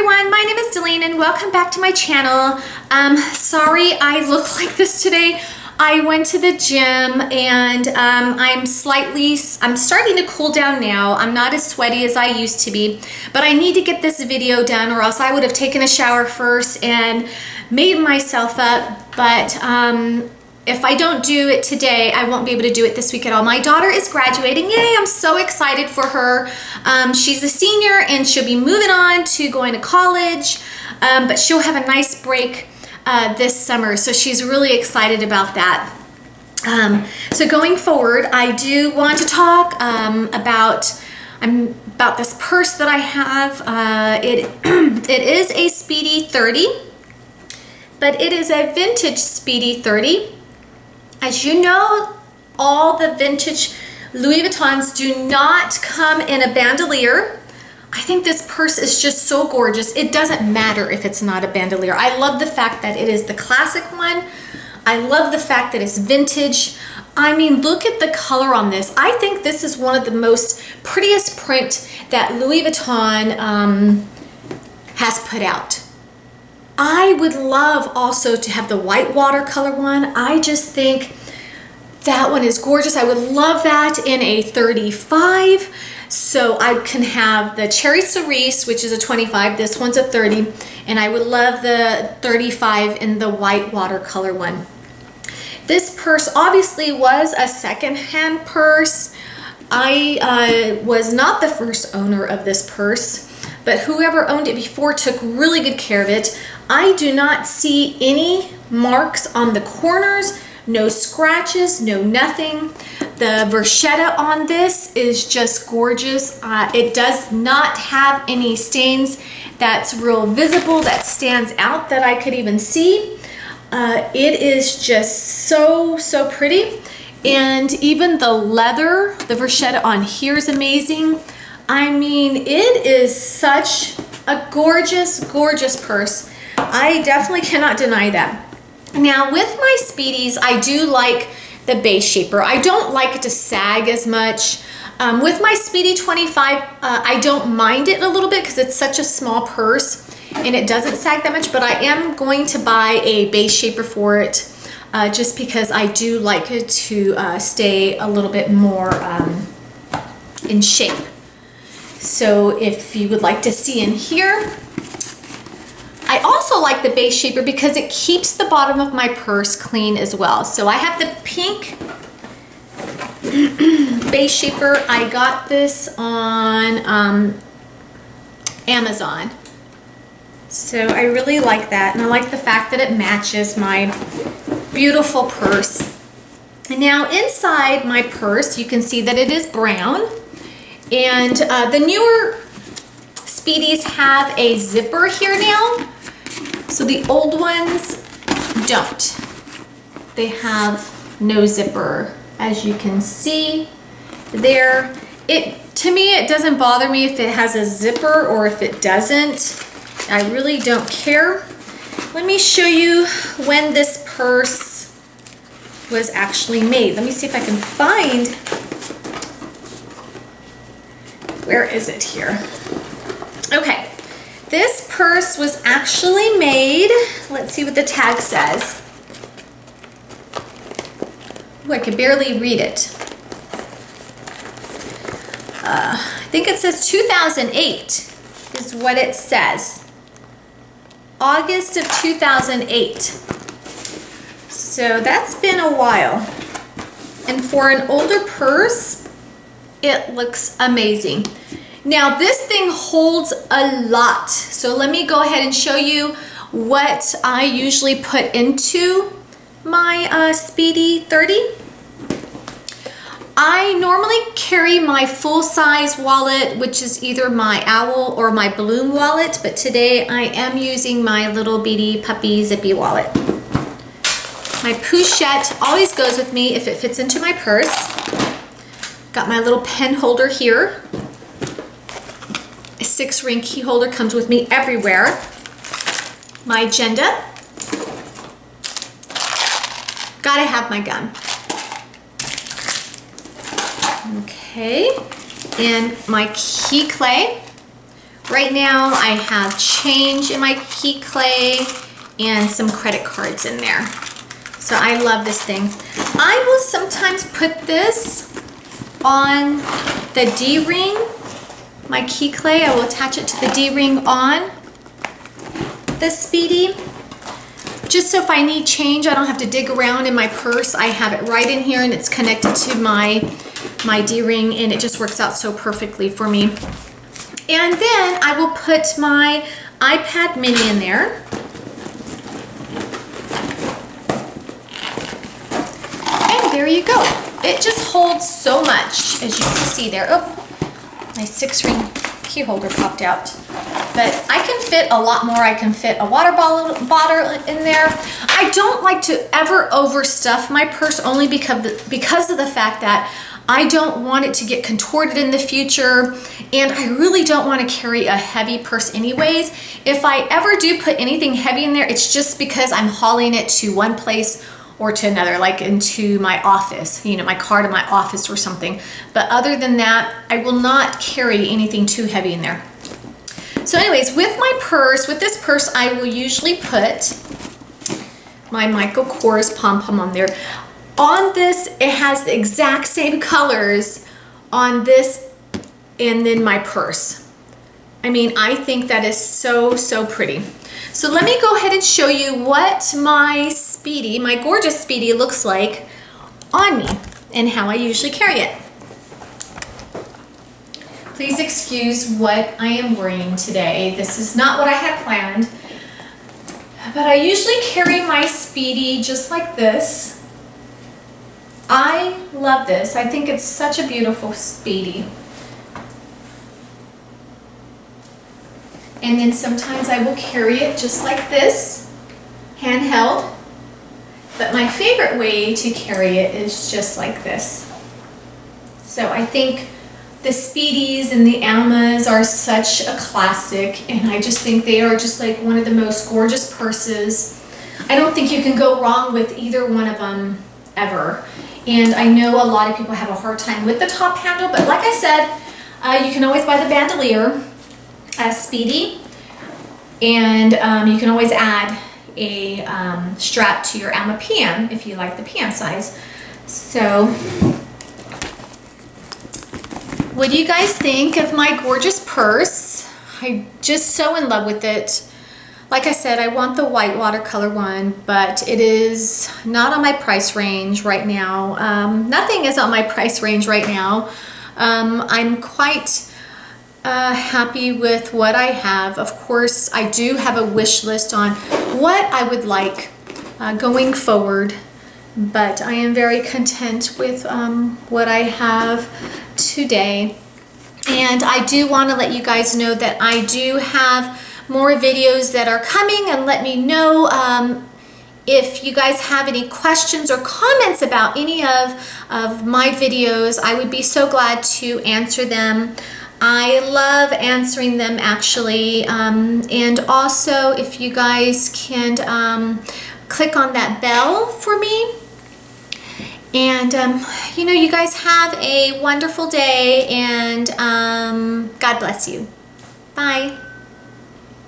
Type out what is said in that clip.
everyone, my name is Delene and welcome back to my channel. Sorry I look like this today. I went to the gym and I'm starting to cool down now. I'm not as sweaty as I used to be, but I need to get this video done or else I would have taken a shower first and made myself up. But if I don't do it today, I won't be able to do it this week at all. My daughter is graduating. Yay, I'm so excited for her. She's a senior and she'll be moving on to going to college, but she'll have a nice break this summer. So she's really excited about that. So going forward, I do want to talk about this purse that I have. It is a Speedy 30, but it is a Vintage Speedy 30. As you know, all the vintage Louis Vuittons do not come in a bandolier. I think this purse is just so gorgeous. It doesn't matter if it's not a bandolier. I love the fact that it is the classic one. I love the fact that it's vintage. I mean, look at the color on this. I think this is one of the most prettiest print that Louis Vuitton has put out. I would love also to have the white watercolor one. I just think that one is gorgeous. I would love that in a 35. So I can have the cherry cerise, which is a 25. This one's a 30. And I would love the 35 in the white watercolor one. This purse obviously was a secondhand purse. I was not the first owner of this purse, but whoever owned it before took really good care of it. I do not see any marks on the corners, no scratches, no nothing. The vachetta on this is just gorgeous. It does not have any stains that's real visible, that stands out that I could even see. It is just so pretty. And even the leather, the vachetta on here is amazing. I mean, it is such a gorgeous purse. I definitely cannot deny that. Now with my Speedies, I do like the base shaper. I don't like it to sag as much. With my Speedy 25, I don't mind it a little bit because it's such a small purse and it doesn't sag that much, but I am going to buy a base shaper for it just because I do like it to stay a little bit more in shape. So if you would like to see in here, I also like the base shaper because it keeps the bottom of my purse clean as well. So I have the pink base shaper. I got this on Amazon. So I really like that. And I like the fact that it matches my beautiful purse. And now inside my purse, you can see that it is brown. And the newer Speedies have a zipper here now. So the old ones don't. They have no zipper, as you can see there. To me, it doesn't bother me if it has a zipper or if it doesn't. I really don't care. Let me show you when this purse was actually made. Let me see if I can find, where is it here? Okay. This purse was actually made, let's see what the tag says. Ooh, I can barely read it. I think it says 2008 is what it says. August of 2008. So that's been a while. And for an older purse, it looks amazing. Now this thing holds a lot. So let me go ahead and show you what I usually put into my Speedy 30. I normally carry my full-size wallet, which is either my owl or my balloon wallet, but today I am using my little beady puppy zippy wallet. My pochette always goes with me if it fits into my purse. Got my little pen holder here. A 6-ring key holder comes with me everywhere. My agenda. Gotta have my gun. Okay, and my key clay, Right now I have change in my key clay and some credit cards in there. So I love this thing. I will sometimes put this on the D-ring, my key clay. I will attach it to the D-ring on the Speedy. Just so if I need change, I don't have to dig around in my purse. I have it right in here and it's connected to my D-ring, and it just works out so perfectly for me. And then I will put my iPad mini in there. And there you go. It just holds so much, as you can see there. Oh, my 6-ring key holder popped out. But I can fit a lot more. I can fit a water bottle in there. I don't like to ever overstuff my purse, only because of the fact that I don't want it to get contorted in the future, and I really don't want to carry a heavy purse anyways. If I ever do put anything heavy in there, it's just because I'm hauling it to one place or to another, like into my office, you know, my car to my office or something. But other than that, I will not carry anything too heavy in there. So anyways, with this purse, I will usually put my Michael Kors pom-pom on there. On this, it has the exact same colors on this and then my purse. I mean, I think that is so, so pretty. So let me go ahead and show you what my Speedy, my gorgeous Speedy, looks like on me and how I usually carry it. Please excuse what I am wearing today. This is not what I had planned, but I usually carry my Speedy just like this. I love this. I think it's such a beautiful Speedy. And then sometimes I will carry it just like this, handheld. But my favorite way to carry it is just like this. So I think the Speedies and the Almas are such a classic, and I just think they are just like one of the most gorgeous purses. I don't think you can go wrong with either one of them ever. And I know a lot of people have a hard time with the top handle, but like I said, you can always buy the bandolier Speedy, and you can always add a strap to your Alma PM if you like the PM size. So what do you guys think of my gorgeous purse? I'm just so in love with it. Like I said, I want the white watercolor one, but it is not on my price range right now. Nothing is on my price range right now. I'm quite happy with what I have. Of course, I do have a wish list on what I would like going forward, but I am very content with what I have today. And I do want to let you guys know that I do have more videos that are coming, and let me know if you guys have any questions or comments about any of my videos. I would be so glad to answer them. I love answering them, actually. And also, if you guys can click on that bell for me. And you know, you guys have a wonderful day, and God bless you. Bye.